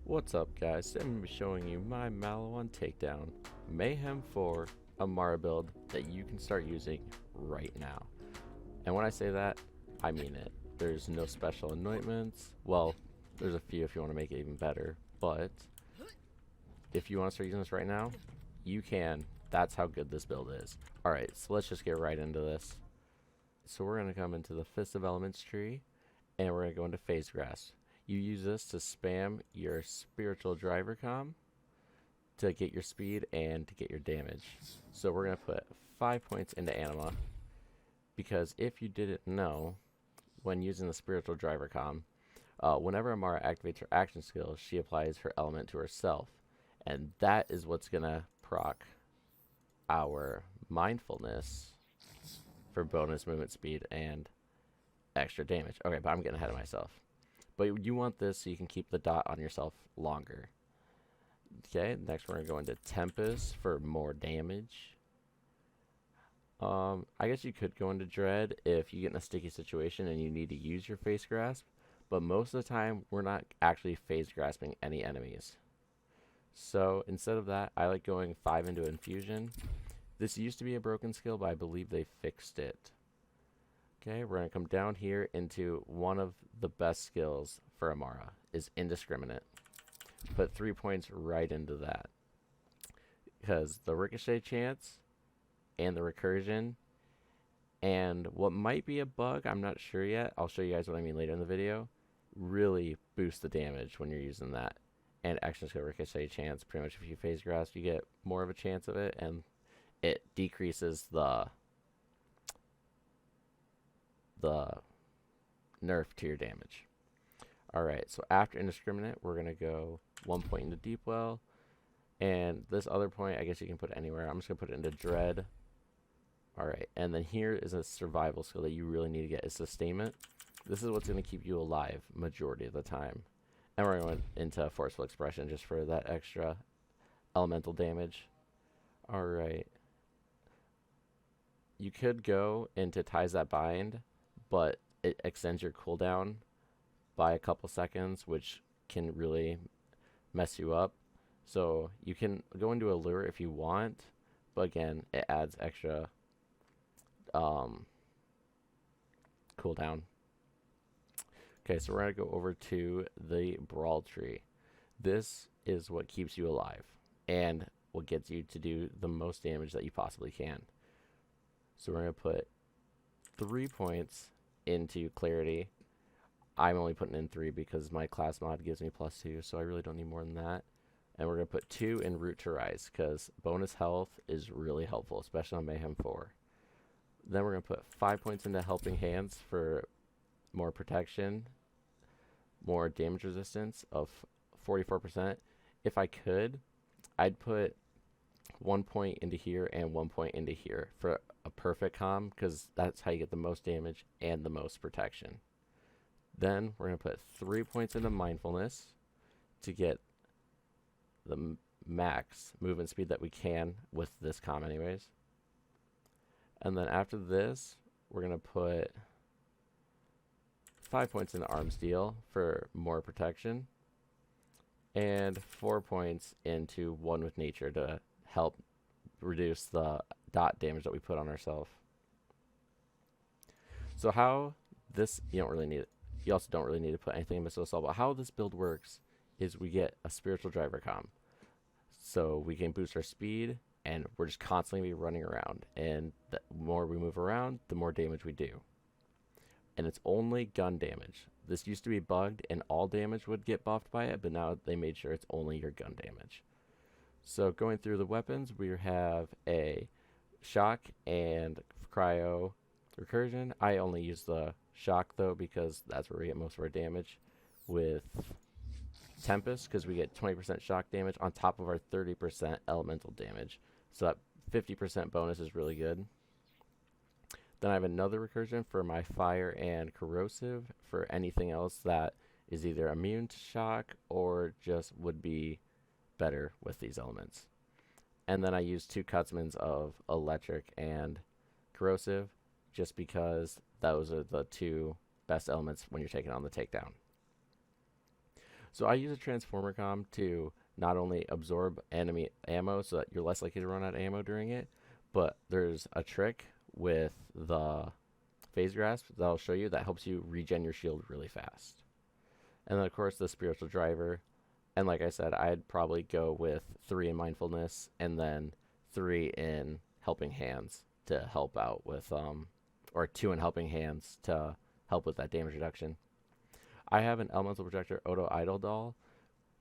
What's up, guys? I'm going to be showing you my Maliwan Takedown Mayhem 4 Amara build that you can start using right now. And when I say that, I mean it. There's no special anointments. Well, there's a few if you want to make it even better, but if you want to start using this right now, you can. That's how good this build is. Alright, so let's just get right into this. So we're going to come into the Fist of Elements tree, and we're going to go into Phase Grasp. You use this to spam your spiritual driver comm to get your speed and to get your damage. So we're going to put 5 points into Anima, because if you didn't know, when using the spiritual driver comm, whenever Amara activates her action skill, she applies her element to herself. And that is what's going to proc our mindfulness for bonus movement speed and extra damage. Okay, but I'm getting ahead of myself. But you want this so you can keep the dot on yourself longer. Okay, next we're going to go into Tempest for more damage. I guess you could go into Dread if you get in a sticky situation and you need to use your Face Grasp. But most of the time, we're not actually Phase Grasping any enemies. So instead of that, I like going 5 into Infusion. This used to be a broken skill, but I believe they fixed it. Okay, we're going to come down here into one of the best skills for Amara, is Indiscriminate. Put 3 points right into that. Because the ricochet chance and the recursion and what might be a bug, I'm not sure yet, I'll show you guys what I mean later in the video, really boost the damage when you're using that. And action skill ricochet chance, pretty much if you phase grasp, you get more of a chance of it, and it decreases the nerf to your damage. Alright, so after Indiscriminate, we're going to go 1 point into Deep Well. And this other point, I guess you can put it anywhere. I'm just going to put it into Dread. Alright, and then here is a survival skill that you really need to get, is Sustainment. This is what's going to keep you alive majority of the time. And we're going into Forceful Expression just for that extra elemental damage. Alright. You could go into Ties That Bind, but it extends your cooldown by a couple seconds, which can really mess you up. So you can go into Allure if you want, but again, it adds extra cooldown. Okay, so we're going to go over to the Brawl Tree. This is what keeps you alive and what gets you to do the most damage that you possibly can. So we're going to put 3 points into Clarity. I'm only putting in 3 because my class mod gives me +2, so I really don't need more than that. And we're going to put 2 in Root to Rise because bonus health is really helpful, especially on Mayhem 4. Then we're going to put 5 points into Helping Hands for more protection, more damage resistance of 44%. If I could, I'd put 1 point into here and 1 point into here for a perfect comm, because that's how you get the most damage and the most protection. Then we're going to put 3 points into Mindfulness to get the max movement speed that we can with this comm anyways. And then after this, we're going to put 5 points into Arm Steel for more protection, and 4 points into One with Nature to help reduce the dot damage that we put on ourselves. So how this, you also don't really need to put anything in Missile Assault, but how this build works is we get a spiritual driver comm. So we can boost our speed, and we're just constantly running around, and the more we move around, the more damage we do. And it's only gun damage. This used to be bugged and all damage would get buffed by it, but now they made sure it's only your gun damage. So going through the weapons, we have a Shock and Cryo Recursion. I only use the Shock though because that's where we get most of our damage. With Tempest, because we get 20% shock damage on top of our 30% elemental damage. So that 50% bonus is really good. Then I have another recursion for my Fire and Corrosive for anything else that is either immune to shock or just would be better with these elements. And then I use 2 Cutsmans of Electric and Corrosive just because those are the 2 best elements when you're taking on the Takedown. So I use a transformer comm to not only absorb enemy ammo so that you're less likely to run out of ammo during it, but there's a trick with the phase grasp that I'll show you that helps you regen your shield really fast. And then of course the spiritual driver. And like I said, I'd probably go with 3 in mindfulness and then 3 in helping hands to help out with or 2 in helping hands to help with that damage reduction. I have an elemental projector Odo idol doll.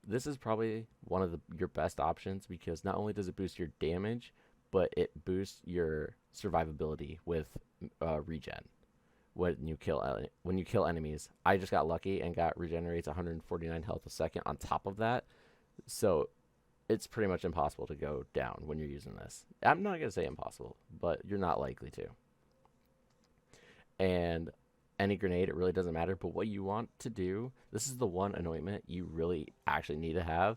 This is probably one of your best options because not only does it boost your damage, but it boosts your survivability with regen when you kill enemies. I just got lucky and got regenerates 149 health a second on top of that, so it's pretty much impossible to go down when you're using this. I'm not gonna say impossible, but you're not likely to. And any grenade, it really doesn't matter. But what you want to do, this is the one anointment you really actually need to have,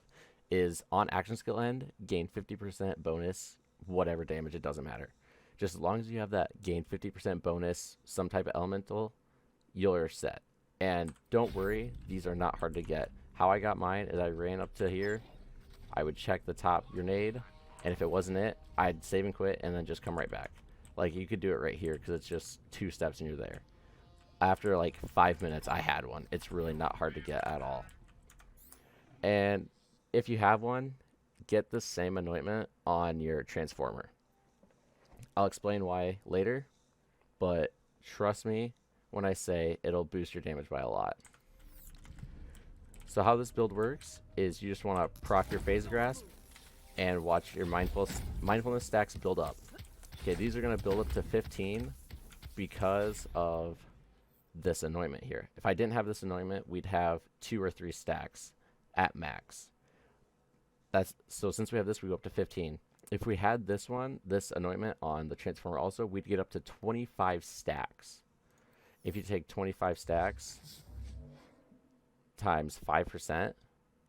is on action skill end, gain 50% bonus, whatever damage, it doesn't matter. Just as long as you have that gain 50% bonus, some type of elemental, you're set. And don't worry, these are not hard to get. How I got mine is I ran up to here, I would check the top grenade, and if it wasn't it, I'd save and quit and then just come right back. Like, you could do it right here because it's just 2 steps and you're there. After like 5 minutes, I had one. It's really not hard to get at all. And if you have one, get the same anointment on your transformer. I'll explain why later, but trust me when I say it'll boost your damage by a lot. So how this build works is you just want to proc your phase grasp and watch your mindfulness stacks build up. Okay, these are going to build up to 15 because of this anointment here. If I didn't have this anointment, we'd have 2 or 3 stacks at max. So since we have this, we go up to 15. If we had this anointment on the transformer also, we'd get up to 25 stacks. If you take 25 stacks times 5%,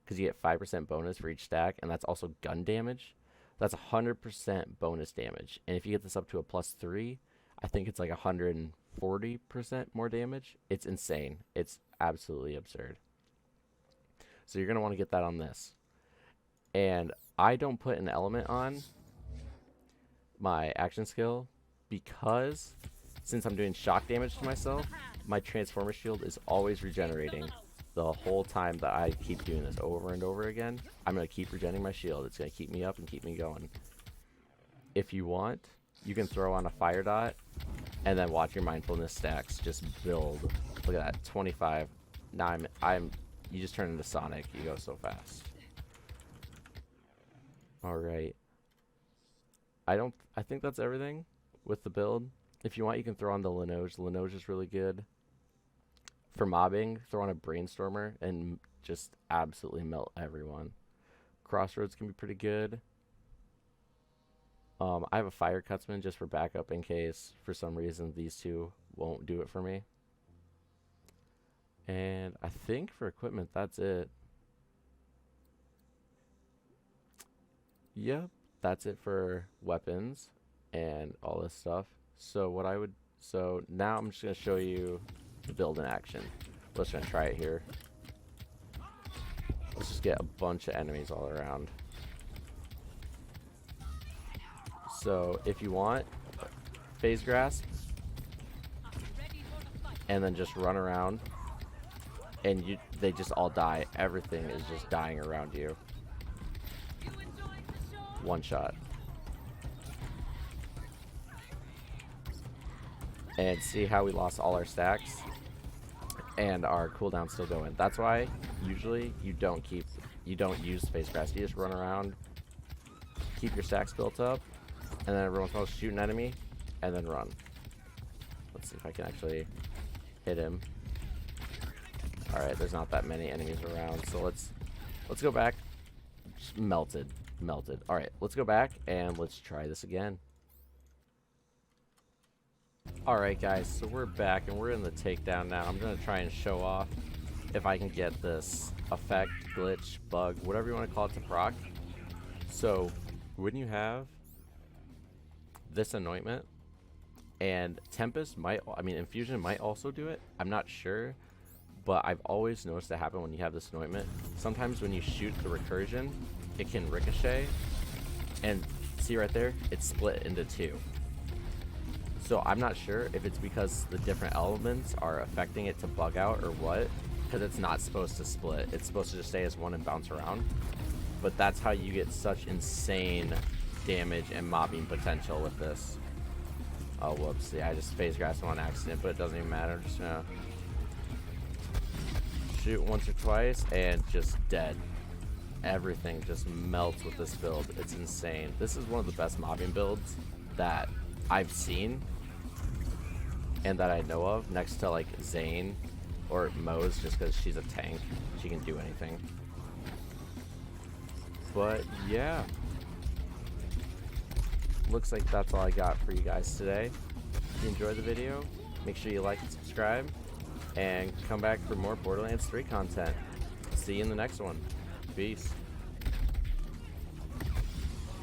because you get 5% bonus for each stack, and that's also gun damage, that's 100% bonus damage. And if you get this up to a +3, I think it's like 140% more damage. It's insane. It's absolutely absurd. So you're going to want to get that on this. And I don't put an element on my action skill because since I'm doing shock damage to myself, my transformer shield is always regenerating the whole time that I keep doing this over and over again. I'm going to keep regenerating my shield. It's going to keep me up and keep me going. If you want, you can throw on a fire dot and then watch your mindfulness stacks just build. Look at that, 25. Now you just turn into Sonic. You go so fast. All right. I think that's everything with the build. If you want, you can throw on the Linoge. Linoge is really good. For mobbing, throw on a Brainstormer and just absolutely melt everyone. Crossroads can be pretty good. I have a Fire Cutsman just for backup in case for some reason these two won't do it for me. And I think for equipment, that's it. Yep, that's it for weapons and all this stuff. So now I'm just gonna show you the build in action. We're just gonna try it here. Let's just get a bunch of enemies all around. So if you want, phase grasp, and then just run around, and they just all die. Everything is just dying around you. One shot. And see how we lost all our stacks and our cooldown still going. That's why usually you don't use phase grasp. You just run around, keep your stacks built up, and then every once in a while shoot an enemy and then run. Let's see if I can actually hit him. Alright, there's not that many enemies around, so let's go back. Just melted. Alright, let's go back and let's try this again. Alright guys, so we're back and we're in the takedown now. I'm going to try and show off if I can get this effect, glitch, bug, whatever you want to call it to proc. So when you have this anointment, and Tempest might, Infusion might also do it, I'm not sure, but I've always noticed it happen when you have this anointment. Sometimes when you shoot the recursion, it can ricochet, and see right there, it's split into two. So I'm not sure if it's because the different elements are affecting it to bug out or what, because it's not supposed to split. It's supposed to just stay as one and bounce around. But that's how you get such insane damage and mobbing potential with this. Oh, whoops. Yeah, I just phase grassed him on accident, but it doesn't even matter. Just gonna shoot once or twice and just dead. Everything just melts with this build. It's insane. This is one of the best mobbing builds that I've seen and that I know of, next to like Zane or Mo's, just because she's a tank. She can do anything. But yeah, looks like that's all I got for you guys today. If you enjoyed the video, make sure you like and subscribe, and come back for more Borderlands 3 content. See you in the next one. Peace.